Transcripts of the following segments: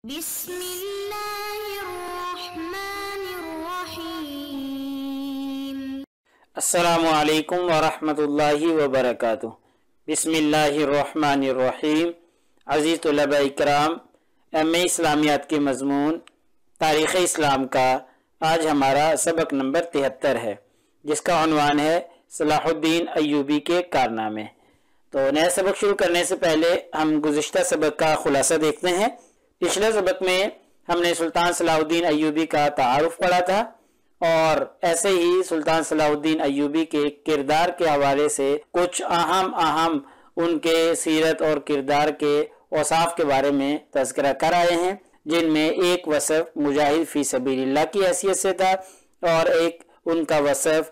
بسم اللہ الرحمن الرحیم۔ السلام علیکم ورحمۃ اللہ وبرکاتہ۔ بسم اللہ الرحمن الرحیم۔ عزیز طلباء اکرام، ایم.اے. اسلامیات کے مضمون تاریخ اسلام کا آج ہمارا سبق نمبر 73 ہے، جس کا عنوان ہے صلاح الدین ایوبی کے کارنامے۔ تو نیا سبق شروع کرنے سے پہلے ہم گزشتہ سبق کا خلاصہ دیکھتے ہیں۔ پچھلے سبق میں ہم نے سلطان صلاح الدین ایوبی کا تعارف پڑھا تھا، اور ایسے ہی سلطان صلاح الدین ایوبی کے کردار کے حوالے سے کچھ اہم ان کے سیرت اور کردار کے اوصاف کے بارے میں تذکرہ کر آئے ہیں، جن میں ایک وصف مجاہد فی سبیل اللہ کی حیثیت سے تھا، اور ایک ان کا وصف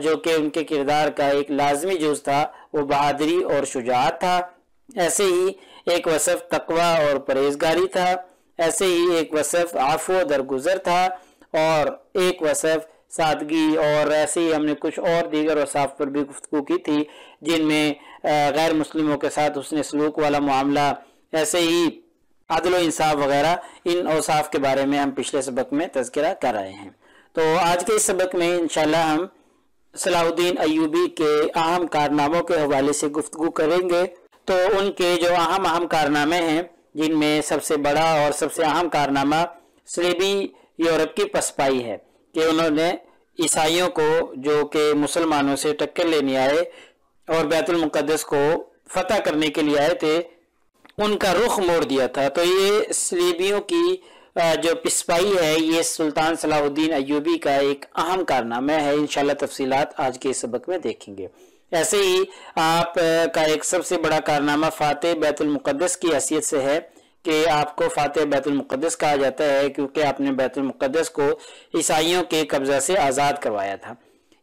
جو کہ ان کے کردار کا ایک لازمی جز تھا وہ بہادری اور شجاعت تھا۔ ایسے ہی ایک وصف تقوی اور پرہیزگاری تھا، ایسے ہی ایک وصف عفو و درگزر تھا، اور ایک وصف سادگی، اور ایسے ہی ہم نے کچھ اور دیگر اوصاف پر بھی گفتگو کی تھی، جن میں غیر مسلموں کے ساتھ حسن سلوک والا معاملہ، ایسے ہی عدل و انصاف وغیرہ، ان اوصاف کے بارے میں ہم پچھلے سبق میں تذکرہ کر رہے ہیں۔ تو آج کے اس سبق میں انشاءاللہ ہم صلاح الدین ایوبی کے اہم کارناموں کے حوالے سے گفتگو کریں گے۔ تو ان کے جو اہم کارنامے ہیں، جن میں سب سے بڑا اور سب سے اہم کارنامہ صلیبی یورپ کی پسپائی ہے، کہ انہوں نے عیسائیوں کو جو کہ مسلمانوں سے ٹکر لینے آئے اور بیت المقدس کو فتح کرنے کے لیے آئے تھے، ان کا رخ موڑ دیا تھا۔ تو یہ صلیبیوں کی جو پسپائی ہے، یہ سلطان صلاح الدین ایوبی کا ایک اہم کارنامہ ہے۔ انشاءاللہ تفصیلات آج کے اس سبق میں دیکھیں گے۔ ایسے ہی آپ کا ایک سب سے بڑا کارنامہ فاتح بیت المقدس کی حیثیت سے ہے، کہ آپ کو فاتح بیت المقدس کہا جاتا ہے، کیونکہ آپ نے بیت المقدس کو عیسائیوں کے قبضہ سے آزاد کروایا تھا۔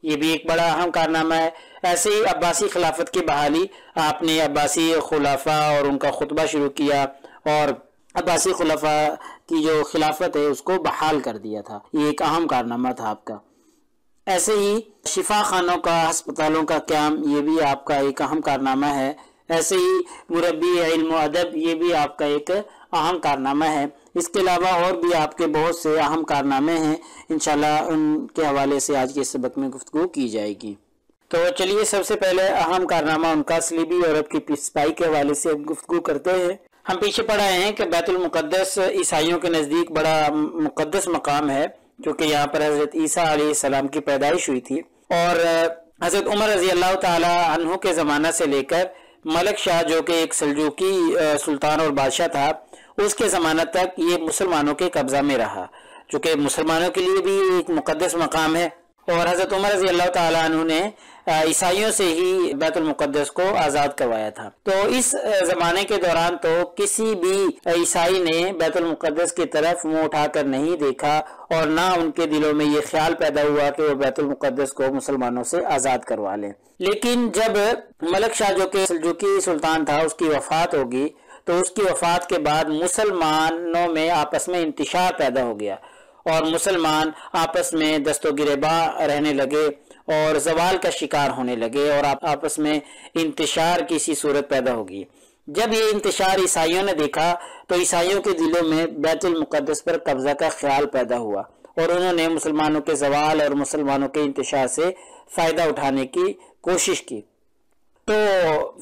یہ بھی ایک بڑا اہم کارنامہ ہے۔ ایسے ہی عباسی خلافت کی بحالی، آپ نے عباسی خلفاء اور ان کا خطبہ شروع کیا، اور عباسی خلفاء کی جو خلافت ہے اس کو بحال کر دیا تھا۔ یہ ایک اہم کارنامہ تھا آپ کا۔ ایسے ہی شفا خانوں کا، ہسپتالوں کا قیام، یہ بھی آپ کا ایک اہم کارنامہ ہے۔ ایسے ہی مربی علم و ادب، یہ بھی آپ کا ایک اہم کارنامہ ہے۔ اس کے علاوہ اور بھی آپ کے بہت سے اہم کارنامے ہیں، انشاءاللہ ان کے حوالے سے آج کے سبق میں گفتگو کی جائے گی۔ تو چلیے سب سے پہلے اہم کارنامہ ان کا صلیبی یورپ کی پسپائی کے حوالے سے گفتگو کرتے ہیں۔ ہم پیچھے پڑھا ہے کہ بیت المقدس عیسائیوں کے نزدیک بڑا مقدس مقام ہے، کیونکہ یہاں پر حضرت عیسیٰ علیہ السلام کی پیدائش ہوئی تھی، اور حضرت عمر رضی اللہ تعالی عنہ کے زمانہ سے لے کر ملک شاہ جو کہ ایک سلجوقی سلطان اور بادشاہ تھا، اس کے زمانہ تک یہ مسلمانوں کے قبضہ میں رہا، چونکہ مسلمانوں کے لیے بھی ایک مقدس مقام ہے۔ اور حضرت عمر رضی اللہ تعالیٰ عنہ نے عیسائیوں سے ہی بیت المقدس کو آزاد کروایا تھا۔ تو اس زمانے کے دوران تو کسی بھی عیسائی نے بیت المقدس کی طرف منہ اٹھا کر نہیں دیکھا، اور نہ ان کے دلوں میں یہ خیال پیدا ہوا کہ وہ بیت المقدس کو مسلمانوں سے آزاد کروا لیں۔ لیکن جب ملک شاہ جو کہ سلجوقی سلطان تھا، اس کی وفات ہوگی، تو اس کی وفات کے بعد مسلمانوں میں آپس میں انتشار پیدا ہو گیا، اور مسلمان آپس میں دست و گریباں رہنے لگے اور زوال کا شکار ہونے لگے، اور آپس میں انتشار کی سی صورت پیدا ہوگی۔ جب یہ انتشار عیسائیوں نے دیکھا، تو عیسائیوں کے دلوں میں بیت المقدس پر قبضہ کا خیال پیدا ہوا، اور انہوں نے مسلمانوں کے زوال اور مسلمانوں کے انتشار سے فائدہ اٹھانے کی کوشش کی۔ تو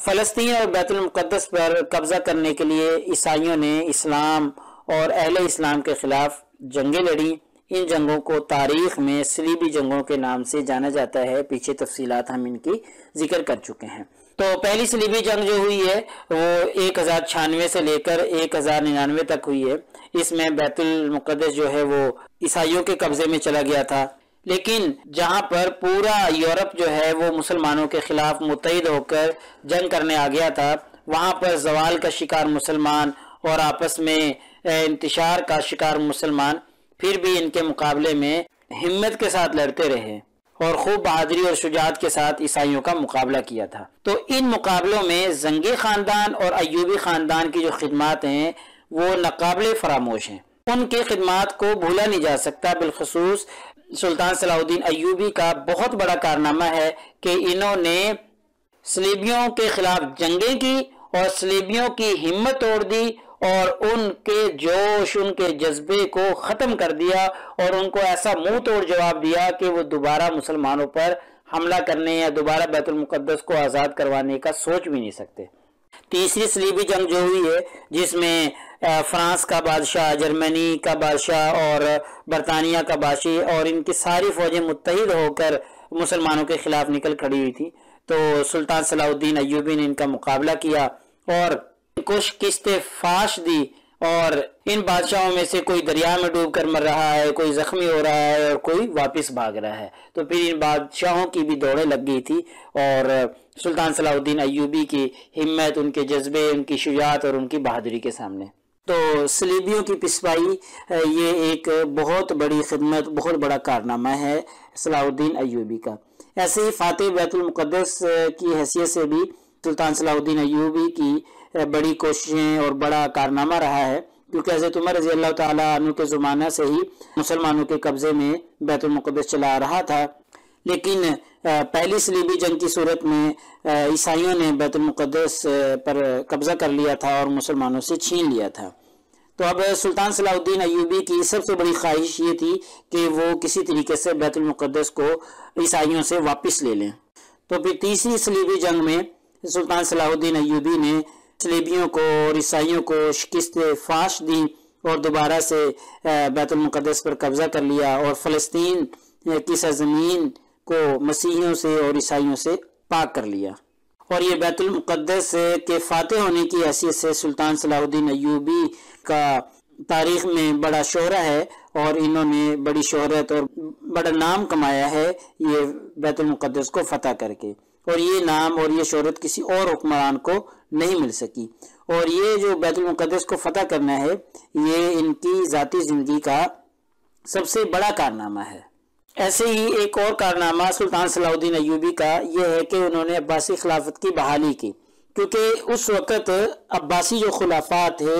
فلسطین اور بیت المقدس پر قبضہ کرنے کے لیے عیسائیوں نے اسلام اور اہل اسلام کے خلاف جنگیں لڑیں۔ ان جنگوں کو تاریخ میں صلیبی جنگوں کے نام سے جانا جاتا ہے، پیچھے تفصیلات ہم ان کی ذکر کر چکے ہیں۔ تو پہلی صلیبی جنگ جو ہوئی ہے وہ 1096 سے لے کر 1099 تک ہوئی ہے۔ اس میں بیت المقدس جو ہے وہ عیسائیوں کے قبضے میں چلا گیا تھا، لیکن جہاں پر پورا یورپ جو ہے وہ مسلمانوں کے خلاف متحد ہو کر جنگ کرنے آ گیا تھا، وہاں پر زوال کا شکار مسلمان اور آپس میں انتشار کا شکار مسلمان پھر بھی ان کے مقابلے میں ہمت کے ساتھ لڑتے رہے، اور خوب بہادری اور شجاعت کے ساتھ عیسائیوں کا مقابلہ کیا تھا۔ تو ان مقابلوں میں زنگی خاندان اور ایوبی خاندان کی جو خدمات ہیں وہ ناقابل فراموش ہیں، ان کی خدمات کو بھولا نہیں جا سکتا۔ بالخصوص سلطان صلاح الدین ایوبی کا بہت بڑا کارنامہ ہے کہ انہوں نے صلیبیوں کے خلاف جنگیں کی، اور صلیبیوں کی ہمت توڑ دی، اور ان کے جوش، ان کے جذبے کو ختم کر دیا اور ان کو ایسا منہ توڑ جواب دیا کہ وہ دوبارہ مسلمانوں پر حملہ کرنے یا دوبارہ بیت المقدس کو آزاد کروانے کا سوچ بھی نہیں سکتے۔ تیسری صلیبی جنگ جو ہوئی ہے، جس میں فرانس کا بادشاہ، جرمنی کا بادشاہ اور برطانیہ کا بادشاہ اور ان کی ساری فوجیں متحد ہو کر مسلمانوں کے خلاف نکل کھڑی ہوئی تھی، تو سلطان صلاح الدین ایوبی نے ان کا مقابلہ کیا اور کو شکست فاش دی، اور ان بادشاہوں میں سے کوئی دریا میں ڈوب کر مر رہا ہے، کوئی زخمی ہو رہا ہے اور کوئی واپس بھاگ رہا ہے۔ تو پھر ان بادشاہوں کی بھی دوڑیں لگ گئی تھی اور سلطان صلاح الدین ایوبی کی ہمت، ان کے جذبے، ان کی شجاعت اور ان کی بہادری کے سامنے۔ تو صلیبیوں کی پسپائی یہ ایک بہت بڑی خدمت، بہت بڑا کارنامہ ہے صلاح الدین ایوبی کا۔ ایسے ہی فاتح بیت المقدس کی حیثیت سے بھی سلطان صلاح الدین ایوبی کی بڑی کوششیں اور بڑا کارنامہ رہا ہے، کیونکہ حضرت عمر رضی اللہ تعالیٰ عنہ کے زمانہ سے ہی مسلمانوں کے قبضے میں بیت المقدس چلا رہا تھا، لیکن پہلی صلیبی جنگ کی صورت میں عیسائیوں نے بیت المقدس پر قبضہ کر لیا تھا اور مسلمانوں سے چھین لیا تھا۔ تو اب سلطان صلاح الدین ایوبی کی سب سے بڑی خواہش یہ تھی کہ وہ کسی طریقے سے بیت المقدس کو عیسائیوں سے واپس لے لیں۔ تو پھر تیسری صلیبی جنگ میں سلطان صلاح الدین ایوبی نے صلیبیوں کو اور عیسائیوں کو شکست فاش دی اور دوبارہ سے بیت المقدس پر قبضہ کر لیا اور فلسطین کی سرزمین کو مسیحیوں سے اور عیسائیوں سے پاک کر لیا۔ اور یہ بیت المقدس کے فاتح ہونے کی حیثیت سے سلطان صلاح الدین ایوبی کا تاریخ میں بڑا شہرہ ہے، اور انہوں نے بڑی شہرت اور بڑا نام کمایا ہے یہ بیت المقدس کو فتح کر کے، اور یہ نام اور یہ شہرت کسی اور حکمران کو نہیں مل سکی۔ اور یہ جو بیت المقدس کو فتح کرنا ہے یہ ان کی ذاتی زندگی کا سب سے بڑا کارنامہ ہے۔ ایسے ہی ایک اور کارنامہ سلطان صلاح الدین ایوبی کا یہ ہے کہ انہوں نے عباسی خلافت کی بحالی کی، کیونکہ اس وقت عباسی جو خلافات تھے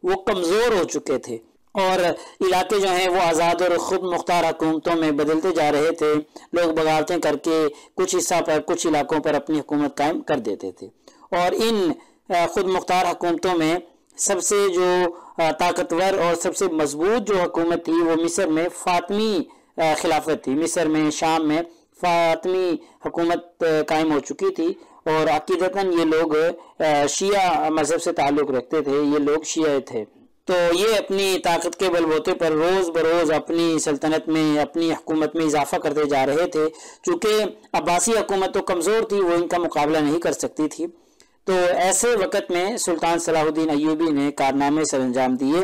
وہ کمزور ہو چکے تھے اور علاقے جو ہیں وہ آزاد اور خود مختار حکومتوں میں بدلتے جا رہے تھے۔ لوگ بغاوتیں کر کے کچھ حصہ پر، کچھ علاقوں پر اپنی حکومت قائم کر دیتے تھے، اور ان خود مختار حکومتوں میں سب سے جو طاقتور اور سب سے مضبوط جو حکومت تھی وہ مصر میں فاطمی خلافت تھی۔ مصر میں، شام میں فاطمی حکومت قائم ہو چکی تھی، اور عقیدتاً یہ لوگ شیعہ مذہب سے تعلق رکھتے تھے، یہ لوگ شیعہ تھے۔ تو یہ اپنی طاقت کے بلبوتے پر روز بروز اپنی سلطنت میں، اپنی حکومت میں اضافہ کرتے جا رہے تھے۔ چونکہ عباسی حکومت تو کمزور تھی، وہ ان کا مقابلہ نہیں کر سکتی تھی، تو ایسے وقت میں سلطان صلاح الدین ایوبی نے کارنامے سر انجام دیے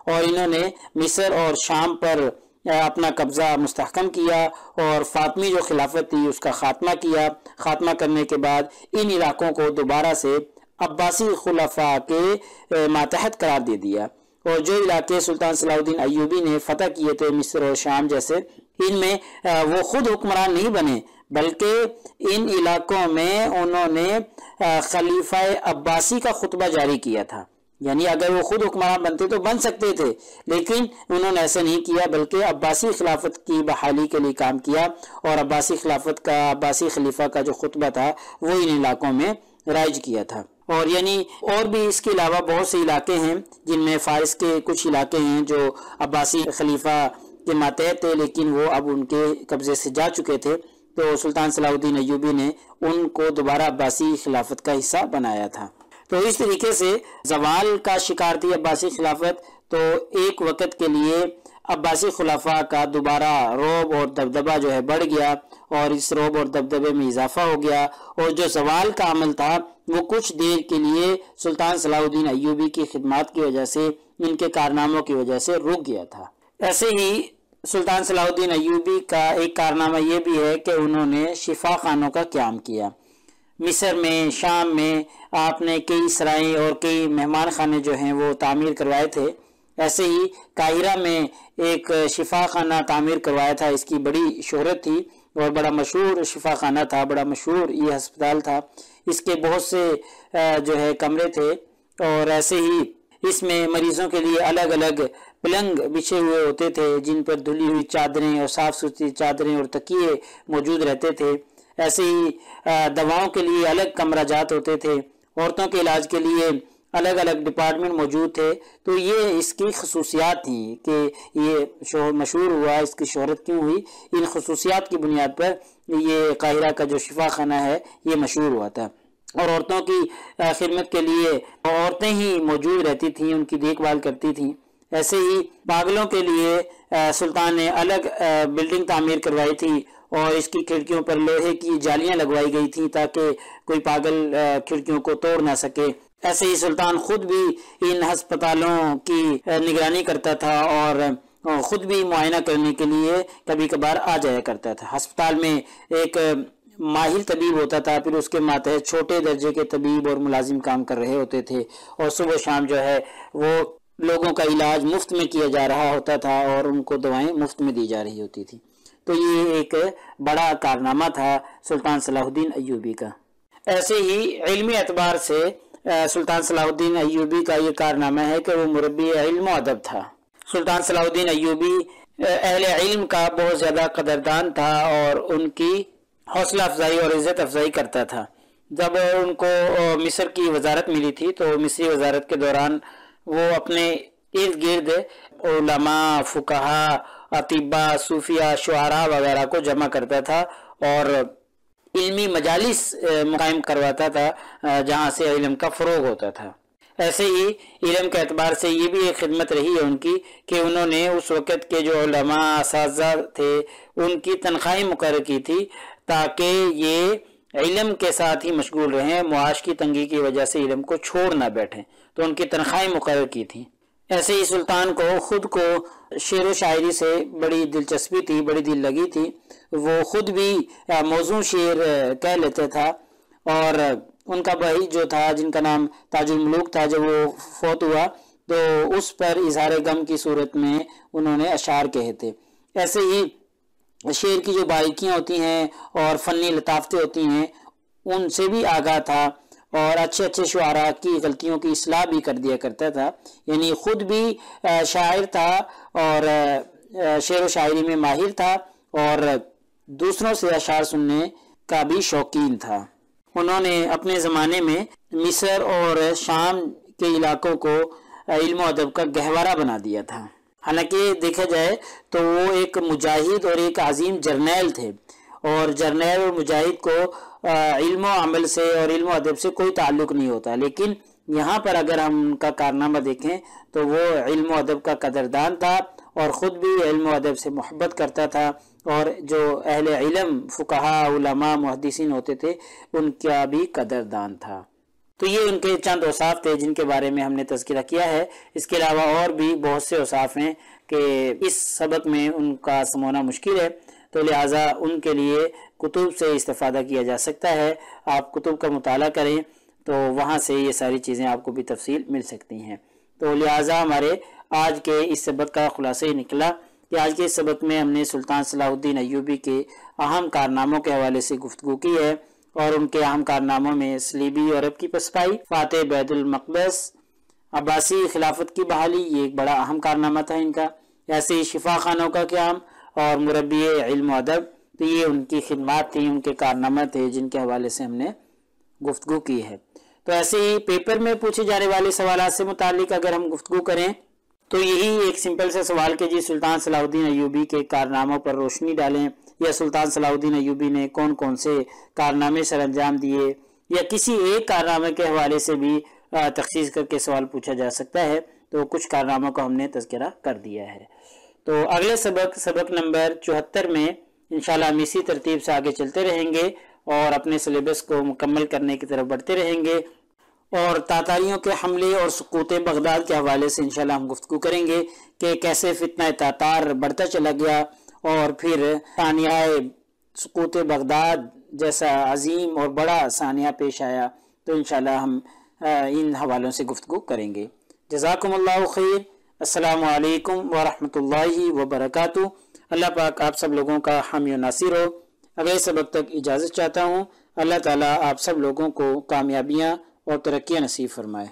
اور انہوں نے مصر اور شام پر اپنا قبضہ مستحکم کیا اور فاطمی جو خلافت تھی اس کا خاتمہ کیا۔ خاتمہ کرنے کے بعد ان علاقوں کو دوبارہ سے عباسی خلفاء کے ماتحت قرار دے دیا، اور جو علاقے سلطان صلاح الدین ایوبی نے فتح کیے تھے مصر اور شام جیسے، ان میں وہ خود حکمران نہیں بنے، بلکہ ان علاقوں میں انہوں نے خلیفہ عباسی کا خطبہ جاری کیا تھا۔ یعنی اگر وہ خود حکمران بنتے تو بن سکتے تھے، لیکن انہوں نے ایسا نہیں کیا، بلکہ عباسی خلافت کی بحالی کے لیے کام کیا، اور عباسی خلافت کا، عباسی خلیفہ کا جو خطبہ تھا وہ ان علاقوں میں رائج کیا تھا۔ اور یعنی اور بھی اس کے علاوہ بہت سے علاقے ہیں جن میں فارس کے کچھ علاقے ہیں جو عباسی خلیفہ کے ماتحت تھے، لیکن وہ اب ان کے قبضے سے جا چکے تھے، تو سلطان صلاح الدین ایوبی نے ان کو دوبارہ عباسی خلافت کا حصہ بنایا تھا۔ تو اس طریقے سے زوال کا شکار تھی عباسی خلافت، تو ایک وقت کے لیے عباسی خلافہ کا دوبارہ رعب اور دبدبہ جو ہے بڑھ گیا، اور اس رعب اور دبدبے میں اضافہ ہو گیا، اور جو زوال کا عمل تھا وہ کچھ دیر کے لیے سلطان صلاح الدین ایوبی کی خدمات کی وجہ سے، ان کے کارناموں کی وجہ سے رک گیا تھا۔ ایسے ہی سلطان صلاح الدین ایوبی کا ایک کارنامہ یہ بھی ہے کہ انہوں نے شفا خانوں کا قیام کیا۔ مصر میں، شام میں آپ نے کئی سرائیں اور کئی مہمان خانے جو ہیں وہ تعمیر کروائے تھے۔ ایسے ہی قاہرہ میں ایک شفا خانہ تعمیر کروایا تھا، اس کی بڑی شہرت تھی اور بڑا مشہور شفا خانہ تھا، بڑا مشہور یہ ہسپتال تھا، اس کے بہت سے جو ہے کمرے تھے، اور ایسے ہی اس میں مریضوں کے لیے الگ الگ پلنگ بچھے ہوئے ہوتے تھے جن پر دھلی ہوئی چادریں اور صاف ستھری چادریں اور تکیے موجود رہتے تھے۔ ایسے ہی دواؤں کے لیے الگ کمرہ جات ہوتے تھے، عورتوں کے علاج کے لیے الگ الگ ڈپارٹمنٹ موجود تھے، تو یہ اس کی خصوصیات تھیں کہ یہ مشہور ہوا، اس کی شہرت کیوں ہوئی، ان خصوصیات کی بنیاد پر یہ قاہرہ کا جو شفا خانہ ہے یہ مشہور ہوا تھا، اور عورتوں کی خدمت کے لیے عورتیں ہی موجود رہتی تھیں، ان کی دیکھ بھال کرتی تھیں۔ ایسے ہی پاگلوں کے لیے سلطان نے الگ بلڈنگ تعمیر کروائی تھی، اور اس کی کھڑکیوں پر لوہے کی جالیاں لگوائی گئی تھیں تاکہ کوئی پاگل کھڑکیوں کو توڑ نہ سکے۔ ایسے ہی سلطان خود بھی ان ہسپتالوں کی نگرانی کرتا تھا اور خود بھی معائنہ کرنے کے لیے کبھی کبھار آ جایا کرتا تھا۔ ہسپتال میں ایک ماہر طبیب ہوتا تھا، پھر اس کے ماتحت چھوٹے درجے کے طبیب اور ملازم کام کر رہے ہوتے تھے، اور صبح شام جو ہے وہ لوگوں کا علاج مفت میں کیا جا رہا ہوتا تھا اور ان کو دوائیں مفت میں دی جا رہی ہوتی تھی۔ تو یہ ایک بڑا کارنامہ تھا سلطان صلاح الدین ایوبی کا۔ ایسے ہی علمی اعتبار سے سلطان صلاح الدین ایوبی کا یہ کارنامہ ہے کہ وہ مربی علم و ادب تھا۔ سلطان صلاح الدین ایوبی اہل علم کا بہت زیادہ قدردان تھا اور ان کی حوصلہ افزائی اور عزت افزائی کرتا تھا۔ جب ان کو مصر کی وزارت ملی تھی تو مصری وزارت کے دوران وہ اپنے ارد گرد علماء، فقہا، اطباء، صوفیاء، شعراء وغیرہ کو جمع کرتا تھا اور علمی مجالس قائم کرواتا تھا جہاں سے علم کا فروغ ہوتا تھا۔ ایسے ہی علم کے اعتبار سے یہ بھی ایک خدمت رہی ہے ان کی کہ انہوں نے اس وقت کے جو علماء اساتذہ تھے ان کی تنخواہیں مقرر کی تھی تاکہ یہ علم کے ساتھ ہی مشغول رہیں، معاش کی تنگی کی وجہ سے علم کو چھوڑ نہ بیٹھیں، تو ان کی تنخواہیں مقرر کی تھیں۔ ایسے ہی سلطان کو خود کو شعر و شاعری سے بڑی دلچسپی تھی، بڑی دل لگی تھی، وہ خود بھی موزوں شعر کہہ لیتے تھا، اور ان کا بھائی جو تھا جن کا نام تاج الملوک تھا جب وہ فوت ہوا تو اس پر اظہار غم کی صورت میں انہوں نے اشعار کہے تھے۔ ایسے ہی شعر کی جو باریکیاں ہوتی ہیں اور فنی لطافتیں ہوتی ہیں ان سے بھی آگاہ تھا، اور اچھے اچھے شعراء کی غلطیوں کی اصلاح بھی کر دیا کرتا تھا، یعنی خود بھی شاعر تھا اور شعر و شاعری میں ماہر تھا اور دوسروں سے اشعار سننے کا بھی شوقین تھا۔ انہوں نے اپنے زمانے میں مصر اور شام کے علاقوں کو علم و ادب کا گہوارہ بنا دیا تھا۔ حالانکہ دیکھا جائے تو وہ ایک مجاہد اور ایک عظیم جرنیل تھے، اور جرنیل اور مجاہد کو علم و عمل سے اور علم و ادب سے کوئی تعلق نہیں ہوتا، لیکن یہاں پر اگر ہم ان کا کارنامہ دیکھیں تو وہ علم و ادب کا قدردان تھا اور خود بھی علم و ادب سے محبت کرتا تھا، اور جو اہل علم فقہا، علماء، محدثین ہوتے تھے ان کا بھی قدردان تھا۔ تو یہ ان کے چند اوصاف تھے جن کے بارے میں ہم نے تذکرہ کیا ہے۔ اس کے علاوہ اور بھی بہت سے اوصاف ہیں کہ اس سبق میں ان کا سمونا مشکل ہے، تو لہٰذا ان کے لیے کتب سے استفادہ کیا جا سکتا ہے۔ آپ کتب کا مطالعہ کریں تو وہاں سے یہ ساری چیزیں آپ کو بھی تفصیل مل سکتی ہیں۔ تو لہٰذا ہمارے آج کے اس سبق کا خلاصہ یہ نکلا کہ آج کے اس سبق میں ہم نے سلطان صلاح الدین ایوبی کے اہم کارناموں کے حوالے سے گفتگو کی ہے، اور ان کے اہم کارناموں میں صلیبی عرب کی پسپائی، فاتح بیت المقدس، عباسی خلافت کی بحالی، یہ ایک بڑا اہم کارنامہ تھا ان کا۔ ایسے ہی شفا خانوں کا قیام اور مربی علم و ادب، تو یہ ان کی خدمات تھیں، ان کے کارنامہ تھے جن کے حوالے سے ہم نے گفتگو کی ہے۔ تو ایسے ہی پیپر میں پوچھے جانے والے سوالات سے متعلق اگر ہم گفتگو کریں تو یہی ایک سمپل سے سوال کہ جی سلطان صلاح الدین ایوبی کے کارناموں پر روشنی ڈالیں، یا سلطان صلاح الدین ایوبی نے کون کون سے کارنامے سر انجام دیے، یا کسی ایک کارنامے کے حوالے سے بھی تخصیص کر کے سوال پوچھا جا سکتا ہے۔ تو کچھ کارناموں کا ہم نے تذکرہ کر دیا ہے۔ تو اگلے سبق نمبر 74 میں انشاءاللہ ہم اسی ترتیب سے آگے چلتے رہیں گے اور اپنے سلیبس کو مکمل کرنے کی طرف بڑھتے رہیں گے، اور تاتاریوں کے حملے اور سقوط بغداد کے حوالے سے انشاءاللہ ہم گفتگو کریں گے کہ کیسے فتنہ تاتار بڑھتا چلا گیا اور پھر ثانیہ سقوط بغداد جیسا عظیم اور بڑا ثانیہ پیش آیا۔ تو انشاءاللہ ہم ان حوالوں سے گفتگو کریں گے۔ جزاکم اللہ خیر۔ السلام علیکم ورحمۃ اللہ وبرکاتہ۔ اللہ پاک آپ سب لوگوں کا حامی و ناصر ہو۔ اگلے سبق تک اجازت چاہتا ہوں۔ اللہ تعالیٰ آپ سب لوگوں کو کامیابیاں اور ترقیاں نصیب فرمائے۔